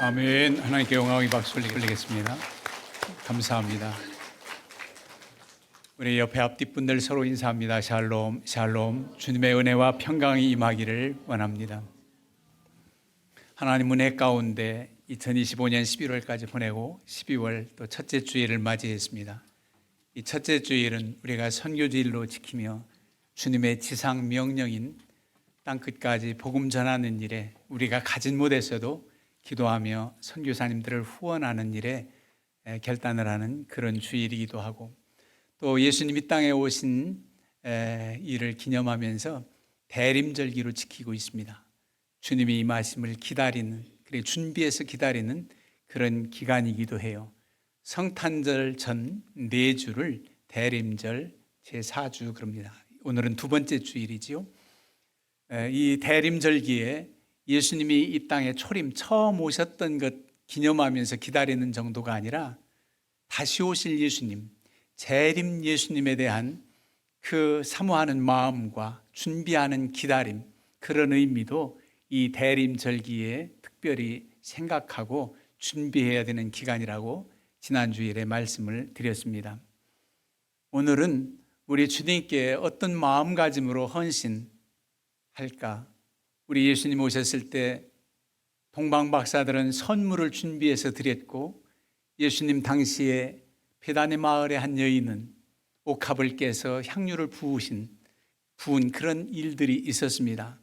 아멘. 하나님께 영광의 박수를 올리겠습니다. 감사합니다. 우리 옆에 앞뒷분들 서로 인사합니다. 샬롬, 샬롬. 주님의 은혜와 평강이 임하기를 원합니다. 하나님 은혜 가운데 2025년 11월까지 보내고 12월 또 첫째 주일을 맞이했습니다. 이 첫째 주일은 우리가 선교주일로 지키며 주님의 지상 명령인 땅끝까지 복음 전하는 일에 우리가 가진 못했어도 기도하며 선교사님들을 후원하는 일에 결단을 하는 그런 주일이기도 하고, 또 예수님이 땅에 오신 일을 기념하면서 대림절기로 지키고 있습니다. 주님이 임하심을 기다리는, 그리고 준비해서 기다리는 그런 기간이기도 해요. 성탄절 전 4주를 대림절 제4주 그럽니다. 오늘은 두 번째 주일이지요. 이 대림절기에 예수님이 이 땅에 초림 처음 오셨던 것 기념하면서 기다리는 정도가 아니라 다시 오실 예수님, 재림 예수님에 대한 그 사모하는 마음과 준비하는 기다림, 그런 의미도 이 대림절기에 특별히 생각하고 준비해야 되는 기간이라고 지난 주일에 말씀을 드렸습니다. 오늘은 우리 주님께 어떤 마음가짐으로 헌신할까? 우리 예수님 오셨을 때 동방박사들은 선물을 준비해서 드렸고, 예수님 당시에 베다니 마을의 한 여인은 옥합을 깨서 향유를 부은 그런 일들이 있었습니다.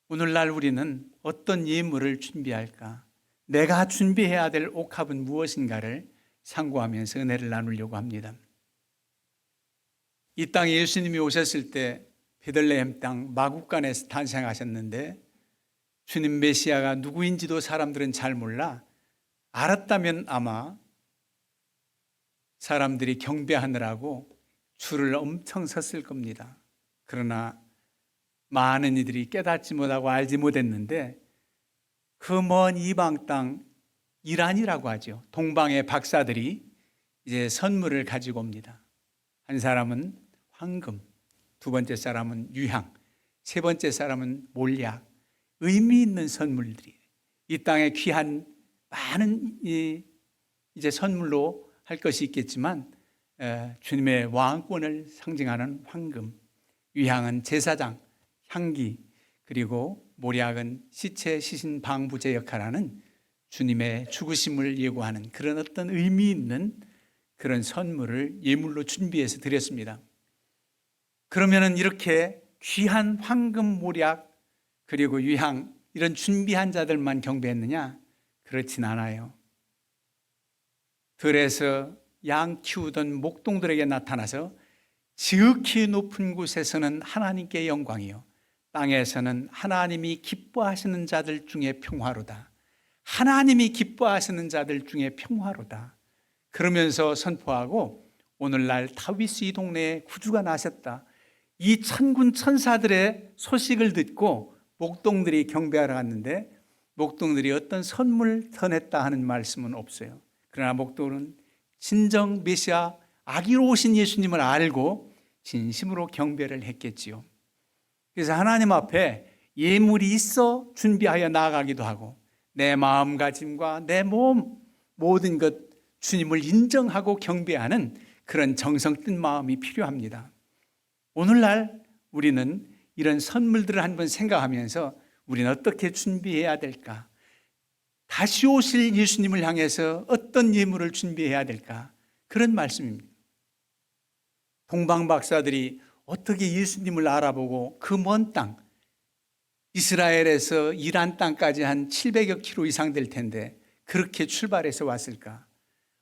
오늘날 우리는 어떤 예물을 준비할까? 내가 준비해야 될 옥합은 무엇인가를 상고하면서 은혜를 나누려고 합니다. 이 땅에 예수님이 오셨을 때 베들레헴 땅 마국간에서 탄생하셨는데, 주님 메시아가 누구인지도 사람들은 잘 몰라. 알았다면 아마 사람들이 경배하느라고 줄을 엄청 섰을 겁니다. 그러나 많은 이들이 깨닫지 못하고 알지 못했는데, 그 먼 이방 땅 이란이라고 하죠. 동방의 박사들이 이제 선물을 가지고 옵니다. 한 사람은 황금, 두 번째 사람은 유향, 세 번째 사람은 몰약. 의미 있는 선물들이 이 땅에 귀한 많은 이제 선물로 할 것이 있겠지만, 주님의 왕권을 상징하는 황금, 유향은 제사장, 향기, 그리고 몰약은 시체, 시신, 방부제 역할하는 주님의 죽으심을 예고하는 그런 어떤 의미 있는 그런 선물을 예물로 준비해서 드렸습니다. 그러면은 이렇게 귀한 황금, 몰약, 그리고 유향, 이런 준비한 자들만 경배했느냐? 그렇진 않아요. 들에서 양 키우던 목동들에게 나타나서 지극히 높은 곳에서는 하나님께 영광이요, 땅에서는 하나님이 기뻐하시는 자들 중에 평화로다. 하나님이 기뻐하시는 자들 중에 평화로다. 그러면서 선포하고, 오늘날 다윗 이 동네에 구주가 나셨다. 이 천군 천사들의 소식을 듣고 목동들이 경배하러 갔는데, 목동들이 어떤 선물 전했다 하는 말씀은 없어요. 그러나 목동은 진정 메시아, 아기로 오신 예수님을 알고 진심으로 경배를 했겠지요. 그래서 하나님 앞에 예물이 있어 준비하여 나아가기도 하고, 내 마음가짐과 내 몸, 모든 것 주님을 인정하고 경배하는 그런 정성 뜬 마음이 필요합니다. 오늘날 우리는 이런 선물들을 한번 생각하면서 우리는 어떻게 준비해야 될까? 다시 오실 예수님을 향해서 어떤 예물을 준비해야 될까? 그런 말씀입니다. 동방박사들이 어떻게 예수님을 알아보고 그 먼 땅, 이스라엘에서 이란 땅까지 한 700여 킬로 이상 될 텐데 그렇게 출발해서 왔을까?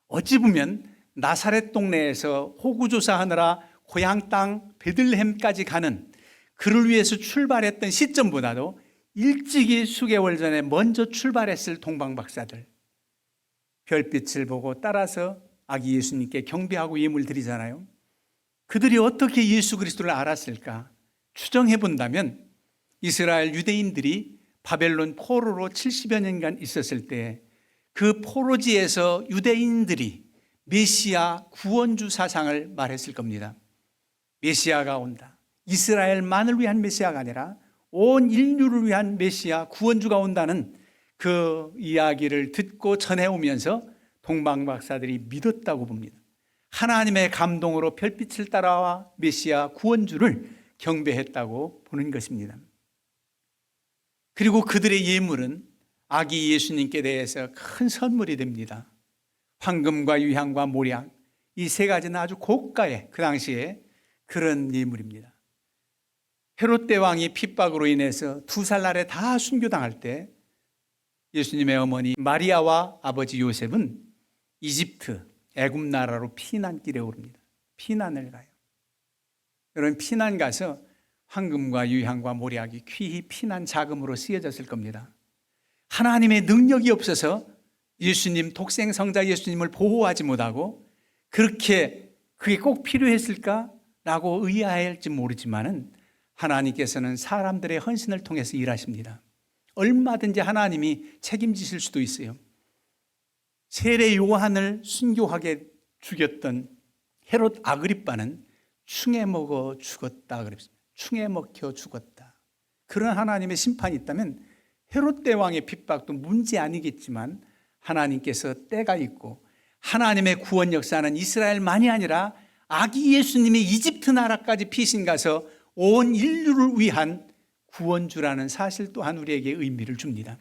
어찌 보면 나사렛 동네에서 호구조사하느라 고향 땅 베들레헴까지 가는, 그를 위해서 출발했던 시점보다도 일찍이 수개월 전에 먼저 출발했을 동방박사들, 별빛을 보고 따라서 아기 예수님께 경배하고 예물 드리잖아요. 그들이 어떻게 예수 그리스도를 알았을까? 추정해 본다면, 이스라엘 유대인들이 바벨론 포로로 70여 년간 있었을 때 그 포로지에서 유대인들이 메시아 구원주 사상을 말했을 겁니다. 메시아가 온다. 이스라엘만을 위한 메시아가 아니라 온 인류를 위한 메시아 구원주가 온다는 그 이야기를 듣고 전해오면서 동방 박사들이 믿었다고 봅니다. 하나님의 감동으로 별빛을 따라와 메시아 구원주를 경배했다고 보는 것입니다. 그리고 그들의 예물은 아기 예수님께 대해서 큰 선물이 됩니다. 황금과 유향과 모략, 이 세 가지는 아주 고가의 그 당시에 그런 예물입니다. 헤롯 대왕이 핍박으로 인해서 2살날에 다 순교당할 때 예수님의 어머니 마리아와 아버지 요셉은 이집트, 애굽 나라로 피난길에 오릅니다. 피난을 가요. 여러분, 피난 가서 황금과 유향과 모략이 귀히 피난 자금으로 쓰여졌을 겁니다. 하나님의 능력이 없어서 예수님, 독생 성자 예수님을 보호하지 못하고 그렇게 그게 꼭 필요했을까라고 의아할지 모르지만은 하나님께서는 사람들의 헌신을 통해서 일하십니다. 얼마든지 하나님이 책임지실 수도 있어요. 세례 요한을 순교하게 죽였던 헤롯 아그리빠는 충에 먹어 죽었다 그랬습니다. 충에 먹혀 죽었다. 그런 하나님의 심판이 있다면 헤롯 대왕의 핍박도 문제 아니겠지만 하나님께서 때가 있고 하나님의 구원 역사는 이스라엘만이 아니라 아기 예수님이 이집트 나라까지 피신 가서 온 인류를 위한 구원주라는 사실 또한 우리에게 의미를 줍니다.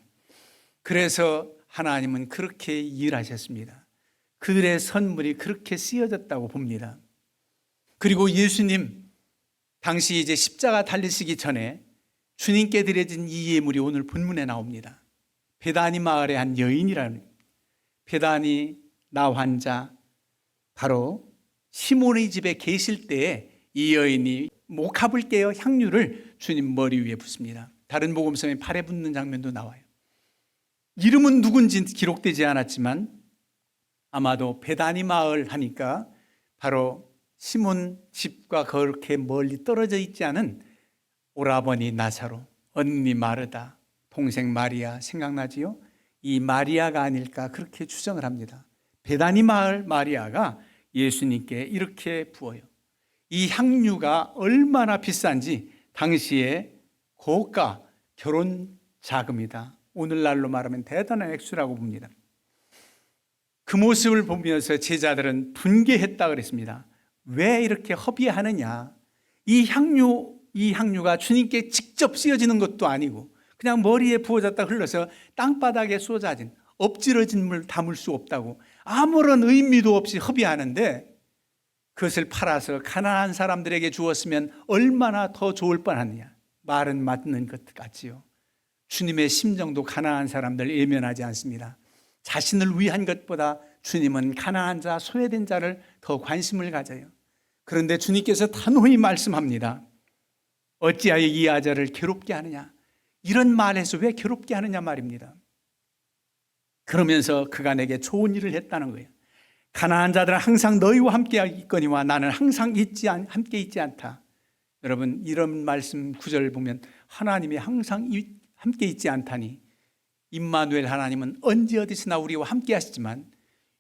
그래서 하나님은 그렇게 일하셨습니다. 그들의 선물이 그렇게 쓰여졌다고 봅니다. 그리고 예수님 당시 이제 십자가 달리시기 전에 주님께 드려진 이 예물이 오늘 본문에 나옵니다. 베다니 마을의 한 여인이라는, 베다니 나 환자, 바로 시몬의 집에 계실 때에 이 여인이 목합을 깨어 향유를 주님 머리 위에 붓습니다. 다른 복음서에 팔에 붓는 장면도 나와요. 이름은 누군지 기록되지 않았지만 아마도 베다니 마을 하니까 바로 시몬 집과 그렇게 멀리 떨어져 있지 않은 오라버니 나사로, 언니 마르다, 동생 마리아 생각나지요? 이 마리아가 아닐까 그렇게 추정을 합니다. 베다니 마을 마리아가 예수님께 이렇게 부어요. 이 향유가 얼마나 비싼지 당시에 고가 결혼 자금이다. 오늘날로 말하면 대단한 액수라고 봅니다. 그 모습을 보면서 제자들은 분개했다 그랬습니다. 왜 이렇게 허비하느냐? 이 향유가 주님께 직접 쓰여지는 것도 아니고 그냥 머리에 부어졌다 흘러서 땅바닥에 쏟아진 엎질러진 물 담을 수 없다고 아무런 의미도 없이 허비하는데 그것을 팔아서 가난한 사람들에게 주었으면 얼마나 더 좋을 뻔하느냐. 말은 맞는 것 같지요. 주님의 심정도 가난한 사람들 외면하지 않습니다. 자신을 위한 것보다 주님은 가난한 자, 소외된 자를 더 관심을 가져요. 그런데 주님께서 단호히 말씀합니다. 어찌하여 이 아자를 괴롭게 하느냐. 이런 말에서 왜 괴롭게 하느냐 말입니다. 그러면서 그가 내게 좋은 일을 했다는 거예요. 가난한 자들은 항상 너희와 함께 있거니와 나는 항상 함께 있지 않다. 여러분, 이런 말씀 구절 보면 하나님이 항상 함께 있지 않다니, 임마누엘 하나님은 언제 어디서나 우리와 함께 하시지만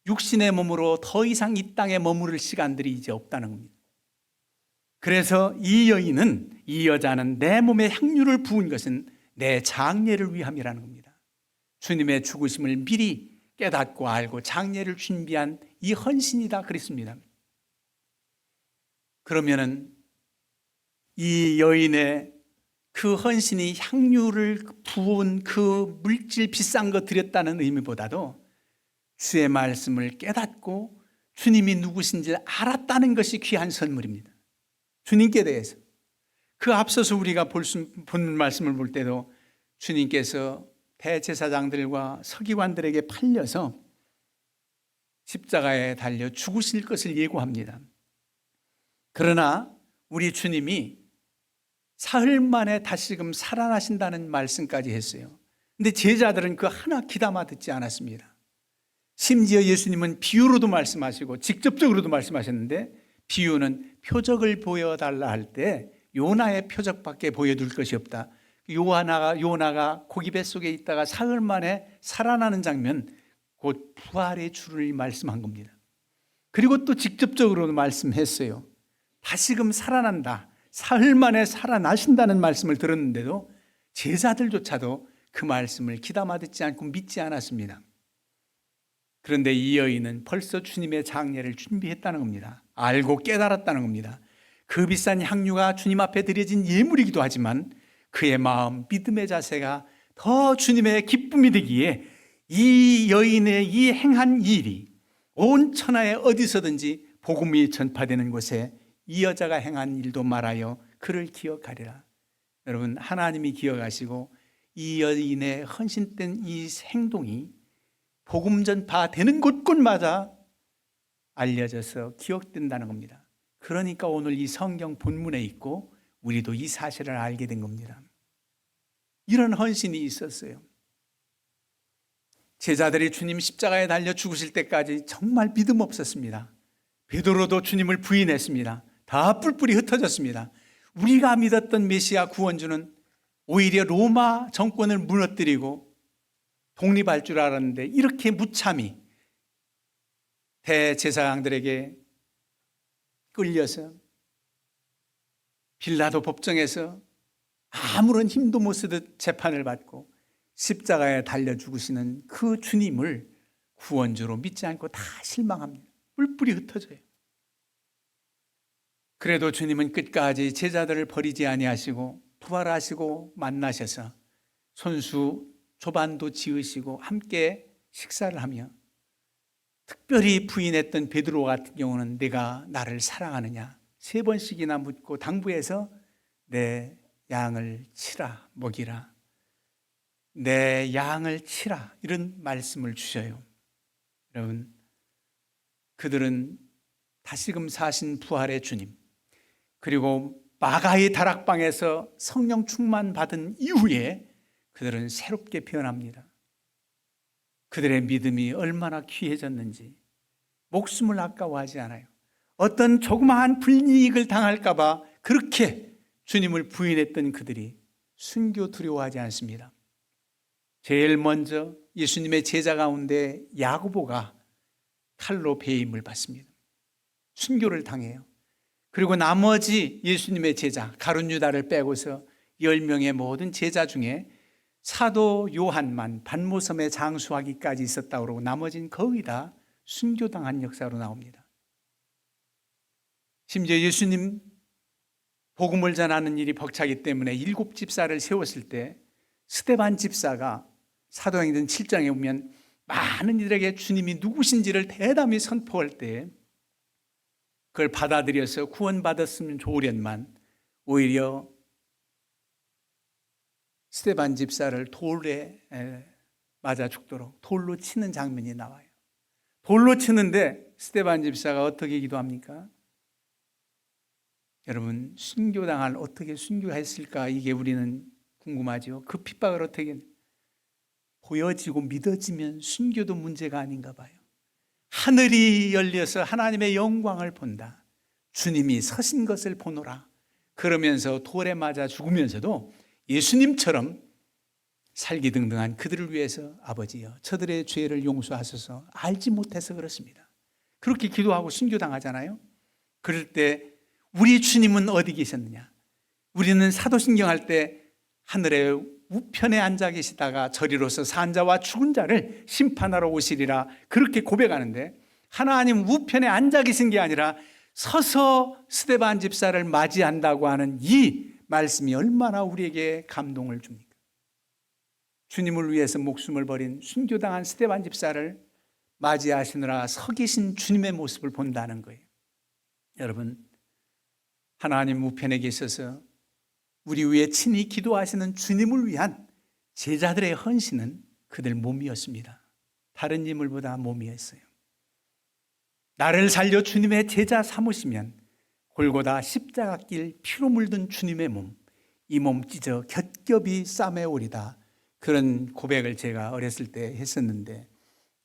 육신의 몸으로 더 이상 이 땅에 머무를 시간들이 이제 없다는 겁니다. 그래서 이 여자는 내 몸에 향유를 부은 것은 내 장례를 위함이라는 겁니다. 주님의 죽으심을 미리 깨닫고 알고 장례를 준비한 이 헌신이다 그랬습니다. 그러면은 이 여인의 그 헌신이 향유를 부은 그 물질 비싼 거 드렸다는 의미보다도 주의 말씀을 깨닫고 주님이 누구신지 알았다는 것이 귀한 선물입니다. 주님께 대해서. 그 앞서서 우리가 본 말씀을 볼 때도 주님께서 대제사장들과 서기관들에게 팔려서 십자가에 달려 죽으실 것을 예고합니다. 그러나 우리 주님이 사흘 만에 다시금 살아나신다는 말씀까지 했어요. 근데 제자들은 그 하나 귀담아 듣지 않았습니다. 심지어 예수님은 비유로도 말씀하시고 직접적으로도 말씀하셨는데, 비유는 표적을 보여달라 할 때 요나의 표적밖에 보여줄 것이 없다. 요나가 고기 뱃속에 있다가 사흘 만에 살아나는 장면, 곧 부활의 주를 말씀한 겁니다. 그리고 또 직접적으로도 말씀했어요. 다시금 살아난다, 사흘 만에 살아나신다는 말씀을 들었는데도 제자들조차도 그 말씀을 귀담아 듣지 않고 믿지 않았습니다. 그런데 이 여인은 벌써 주님의 장례를 준비했다는 겁니다. 알고 깨달았다는 겁니다. 그 비싼 향유가 주님 앞에 드려진 예물이기도 하지만 그의 마음, 믿음의 자세가 더 주님의 기쁨이 되기에 이 여인의 이 행한 일이 온 천하에 어디서든지 복음이 전파되는 곳에 이 여자가 행한 일도 말하여 그를 기억하리라. 여러분, 하나님이 기억하시고 이 여인의 헌신된 이 행동이 복음 전파되는 곳곳마다 알려져서 기억된다는 겁니다. 그러니까 오늘 이 성경 본문에 있고 우리도 이 사실을 알게 된 겁니다. 이런 헌신이 있었어요. 제자들이 주님 십자가에 달려 죽으실 때까지 정말 믿음 없었습니다. 베드로도 주님을 부인했습니다. 다 뿔뿔이 흩어졌습니다. 우리가 믿었던 메시아 구원주는 오히려 로마 정권을 무너뜨리고 독립할 줄 알았는데 이렇게 무참히 대제사장들에게 끌려서 빌라도 법정에서 아무런 힘도 못 쓰듯 재판을 받고 십자가에 달려 죽으시는 그 주님을 구원주로 믿지 않고 다 실망합니다. 뿔뿔이 흩어져요. 그래도 주님은 끝까지 제자들을 버리지 아니하시고 부활하시고 만나셔서 손수 조반도 지으시고 함께 식사를 하며 특별히 부인했던 베드로 같은 경우는 내가 나를 사랑하느냐 3번씩이나 묻고 당부해서 내 양을 치라 먹이라 내 양을 치라 이런 말씀을 주셔요. 여러분, 그들은 다시금 사신 부활의 주님 그리고 마가의 다락방에서 성령 충만 받은 이후에 그들은 새롭게 변합니다. 그들의 믿음이 얼마나 귀해졌는지 목숨을 아까워하지 않아요. 어떤 조그마한 불이익을 당할까 봐 그렇게 주님을 부인했던 그들이 순교 두려워하지 않습니다. 제일 먼저 예수님의 제자 가운데 야고보가 칼로 배임을 받습니다. 순교를 당해요. 그리고 나머지 예수님의 제자 가룟 유다를 빼고서 10명의 모든 제자 중에 사도 요한만 반모섬에 장수하기까지 있었다고 그러고 나머지는 거의 다 순교당한 역사로 나옵니다. 심지어 예수님 복음을 전하는 일이 벅차기 때문에 7 집사를 세웠을 때 스데반 집사가 사도행전 7장에 보면 많은 이들에게 주님이 누구신지를 대담히 선포할 때 그걸 받아들여서 구원받았으면 좋으련만 오히려 스데반 집사를 돌에 맞아 죽도록 돌로 치는 장면이 나와요. 돌로 치는데 스데반 집사가 어떻게 기도합니까? 여러분, 순교당할 어떻게 순교했을까 이게 우리는 궁금하죠. 그 핍박을 어떻게 보여지고 믿어지면 순교도 문제가 아닌가 봐요. 하늘이 열려서 하나님의 영광을 본다. 주님이 서신 것을 보노라. 그러면서 돌에 맞아 죽으면서도 예수님처럼 살기등등한 그들을 위해서 아버지여 저들의 죄를 용서하소서 알지 못해서 그렇습니다. 그렇게 기도하고 순교당하잖아요. 그럴 때 우리 주님은 어디 계셨느냐? 우리는 사도신경 할 때 하늘의 우편에 앉아 계시다가 저리로서 산 자와 죽은 자를 심판하러 오시리라 그렇게 고백하는데 하나님 우편에 앉아 계신 게 아니라 서서 스데반 집사를 맞이한다고 하는 이 말씀이 얼마나 우리에게 감동을 줍니까? 주님을 위해서 목숨을 버린 순교당한 스데반 집사를 맞이하시느라 서 계신 주님의 모습을 본다는 거예요. 여러분, 하나님 우편에 계셔서 우리 위해 친히 기도하시는 주님을 위한 제자들의 헌신은 그들 몸이었습니다. 다른 인물보다 몸이었어요. 나를 살려 주님의 제자 삼으시면 골고다 십자가길 피로 물든 주님의 몸, 이 몸 찢어 겹겹이 싸매오리다. 그런 고백을 제가 어렸을 때 했었는데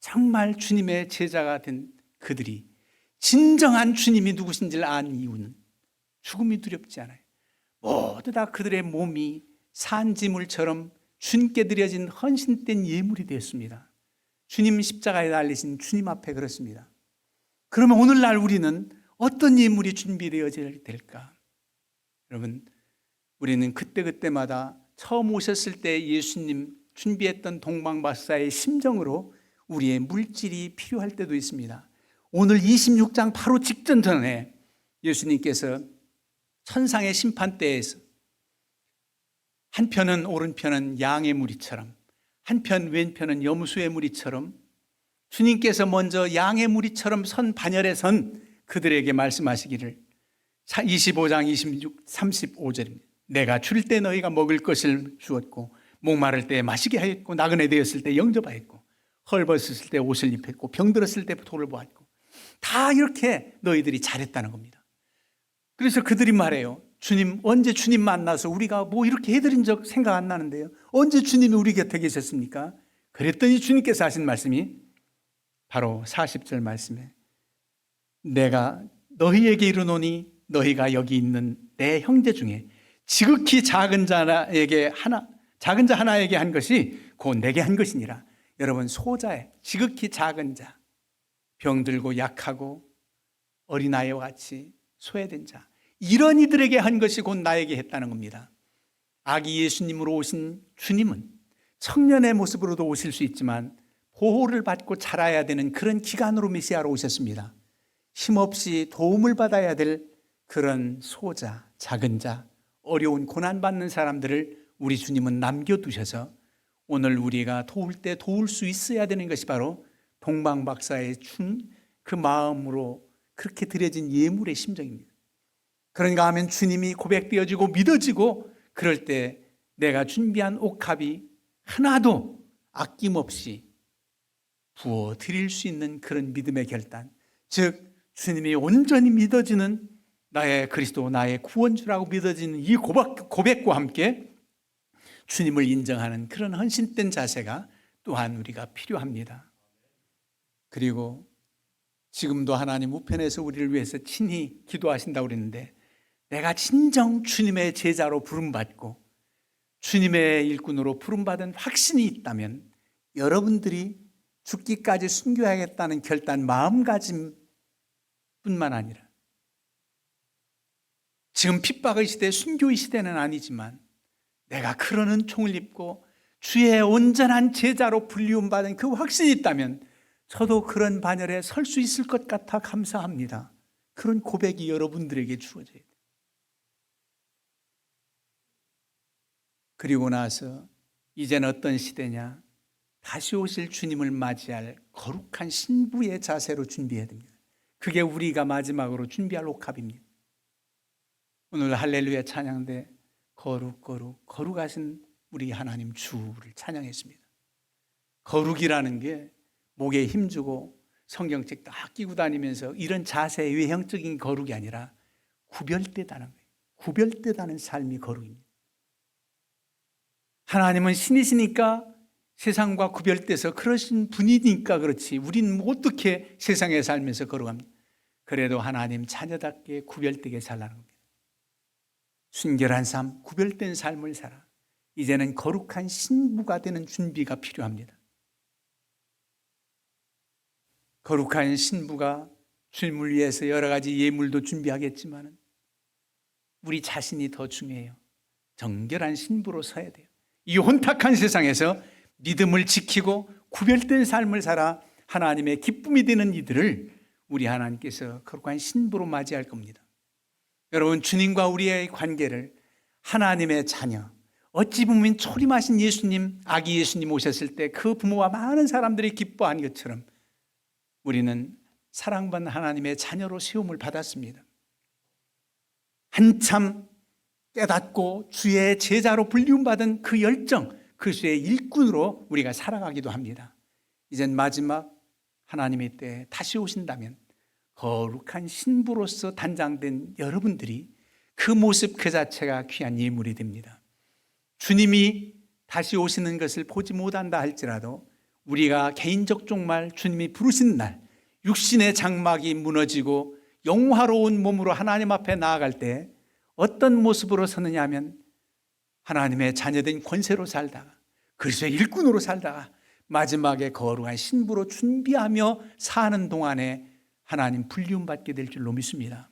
정말 주님의 제자가 된 그들이 진정한 주님이 누구신지를 안 이유는 죽음이 두렵지 않아요. 모두 다 그들의 몸이 산지물처럼 주님께 드려진 헌신된 예물이 되었습니다. 주님 십자가에 달리신 주님 앞에 그렇습니다. 그러면 오늘날 우리는 어떤 예물이 준비되어져야 될까? 여러분, 우리는 그때그때마다 처음 오셨을 때 예수님 준비했던 동방박사의 심정으로 우리의 물질이 필요할 때도 있습니다. 오늘 26장 바로 직전 전에 예수님께서 천상의 심판대에서 한편은 오른편은 양의 무리처럼, 한편 왼편은 염소의 무리처럼, 주님께서 먼저 양의 무리처럼 선 반열에 선 그들에게 말씀하시기를, 25장 26, 35절입니다. 내가 줄 때 너희가 먹을 것을 주었고, 목마를 때 마시게 하였고, 나그네 되었을 때 영접하였고, 헐벗었을 때 옷을 입혔고, 병들었을 때 돌을 보았고, 다 이렇게 너희들이 잘했다는 겁니다. 그래서 그들이 말해요. 주님, 언제 주님 만나서 우리가 뭐 이렇게 해드린 적 생각 안 나는데요. 언제 주님이 우리 곁에 계셨습니까? 그랬더니 주님께서 하신 말씀이 바로 40절 말씀에, 내가 너희에게 이르노니 너희가 여기 있는 내 형제 중에 지극히 작은 자 하나에게 한 것이 곧 내게 한 것이니라. 여러분, 소자에 지극히 작은 자, 병들고 약하고 어린아이와 같이 소외된 자, 이런 이들에게 한 것이 곧 나에게 했다는 겁니다. 아기 예수님으로 오신 주님은 청년의 모습으로도 오실 수 있지만 보호를 받고 자라야 되는 그런 기간으로 메시아로 오셨습니다. 힘없이 도움을 받아야 될 그런 소자, 작은 자, 어려운 고난받는 사람들을 우리 주님은 남겨두셔서 오늘 우리가 도울 때 도울 수 있어야 되는 것이 바로 동방박사의 준 그 마음으로 그렇게 드려진 예물의 심정입니다. 그런가 하면 주님이 고백되어지고 믿어지고 그럴 때 내가 준비한 옥합이 하나도 아낌없이 부어 드릴 수 있는 그런 믿음의 결단, 즉 주님이 온전히 믿어지는 나의 그리스도, 나의 구원주라고 믿어지는 이 고백과 함께 주님을 인정하는 그런 헌신된 자세가 또한 우리가 필요합니다. 그리고 지금도 하나님 우편에서 우리를 위해서 친히 기도하신다고 그랬는데, 내가 진정 주님의 제자로 부름받고 주님의 일꾼으로 부름받은 확신이 있다면 여러분들이 죽기까지 순교하겠다는 결단, 마음가짐 뿐만 아니라, 지금 핍박의 시대, 순교의 시대는 아니지만 내가 그러는 총을 입고 주의 온전한 제자로 불리움받은 그 확신이 있다면 저도 그런 반열에 설 수 있을 것 같아 감사합니다. 그런 고백이 여러분들에게 주어져야 돼요. 그리고 나서 이제는 어떤 시대냐, 다시 오실 주님을 맞이할 거룩한 신부의 자세로 준비해야 됩니다. 그게 우리가 마지막으로 준비할 옥합입니다. 오늘 할렐루야 찬양대 거룩 거룩 거룩하신 우리 하나님 주를 찬양했습니다. 거룩이라는 게 목에 힘주고 성경책 딱 끼고 다니면서 이런 자세의 외형적인 거룩이 아니라 구별되다는 거예요. 구별되다는 삶이 거룩입니다. 하나님은 신이시니까 세상과 구별돼서 그러신 분이니까 그렇지, 우리는 어떻게 세상에 살면서 거룩합니까? 그래도 하나님 자녀답게 구별되게 살라는 겁니다. 순결한 삶, 구별된 삶을 살아. 이제는 거룩한 신부가 되는 준비가 필요합니다. 거룩한 신부가 주님을 위해서 여러 가지 예물도 준비하겠지만 우리 자신이 더 중요해요. 정결한 신부로 서야 돼요. 이 혼탁한 세상에서 믿음을 지키고 구별된 삶을 살아 하나님의 기쁨이 되는 이들을 우리 하나님께서 거룩한 신부로 맞이할 겁니다. 여러분, 주님과 우리의 관계를 하나님의 자녀, 어찌 보면 초림하신 예수님, 아기 예수님 오셨을 때 그 부모와 많은 사람들이 기뻐한 것처럼 우리는 사랑받는 하나님의 자녀로 세움을 받았습니다. 한참 깨닫고 주의 제자로 불리움받은 그 열정, 그 주의 일꾼으로 우리가 살아가기도 합니다. 이젠 마지막 하나님의 때에 다시 오신다면 거룩한 신부로서 단장된 여러분들이 그 모습 그 자체가 귀한 예물이 됩니다. 주님이 다시 오시는 것을 보지 못한다 할지라도 우리가 개인적 종말 주님이 부르신 날, 육신의 장막이 무너지고 영화로운 몸으로 하나님 앞에 나아갈 때 어떤 모습으로 서느냐 하면 하나님의 자녀된 권세로 살다가 그리스도의 일꾼으로 살다가 마지막에 거룩한 신부로 준비하며 사는 동안에 하나님 불리움 받게 될 줄로 믿습니다.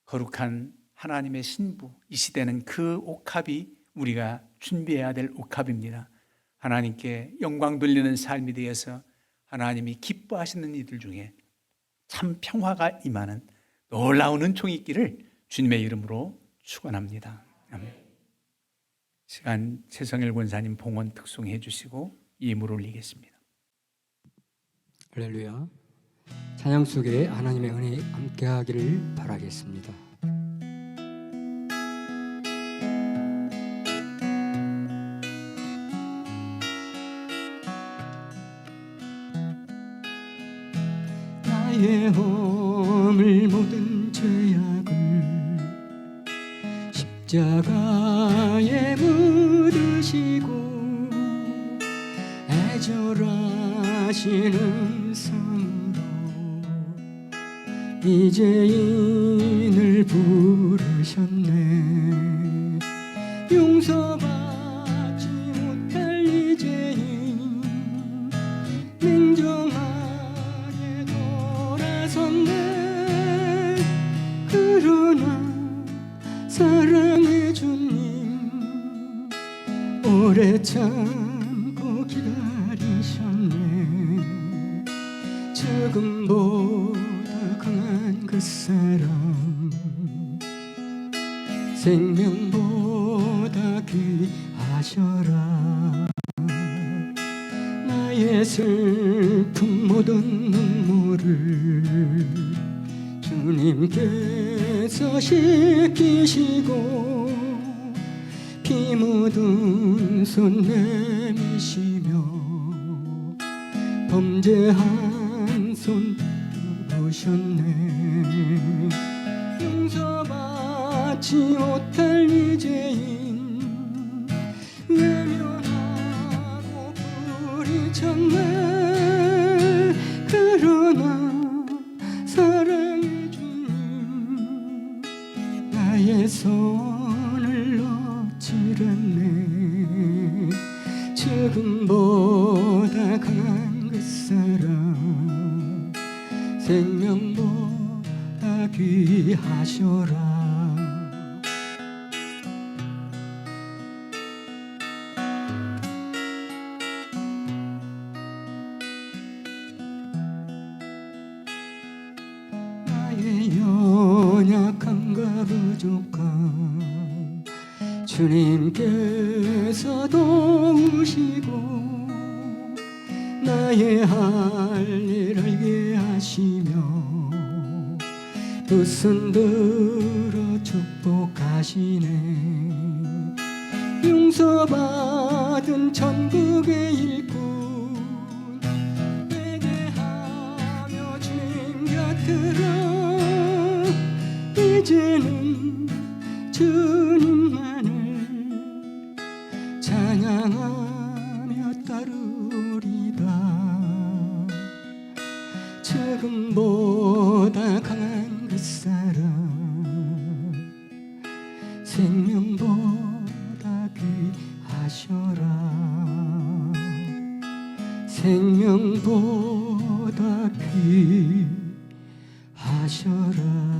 거룩한 하나님의 신부, 이 시대는 그 옥합이 우리가 준비해야 될 옥합입니다. 하나님께 영광 돌리는 삶이 되어서 하나님이 기뻐하시는 이들 중에 참 평화가 임하는 놀라운 은총이 있기를 주님의 이름으로 축원합니다. 아멘. 시간 최성일 권사님 봉헌 특송해 주시고 예물 올리겠습니다. 할렐루야. 찬양 속에 하나님의 은혜 함께하기를 바라겠습니다. 나의 허물 모든 죄악을 십자가에 묻으시고 애절하시는 성으로 이제인을 부르셨네. 용서받지 못할 이제인 냉정하게 돌아섰네. 그러나 사랑의 주님 오래 참고 기다리셨네. 죽음보다 강한 그 사랑 생명보다 귀하셔라. 나의 슬픔 모든 눈물을 주님께서 씻기시고 피 묻은 손 내미시며 범죄한 손 뜯으셨네. 용서받지 못할 이제인 외면하고 부리쳤네. 그러나 사랑의 주님 나의 손을 놓지않네. 죽음보다 강한 그 사랑 생명보다 귀하셔라. 나의 연약함과 부족함 주님께서 도우시고 나의 할 일 알게 하시며 두 손 들어 축복하시네. 용서받은 천국의 일꾼 회개하며 주님 곁으로 이제는 주님만을 찬양하며 따르리다. 죽음보다 강한 그 사랑 생명보다 귀하셔라. 생명보다 귀하셔라.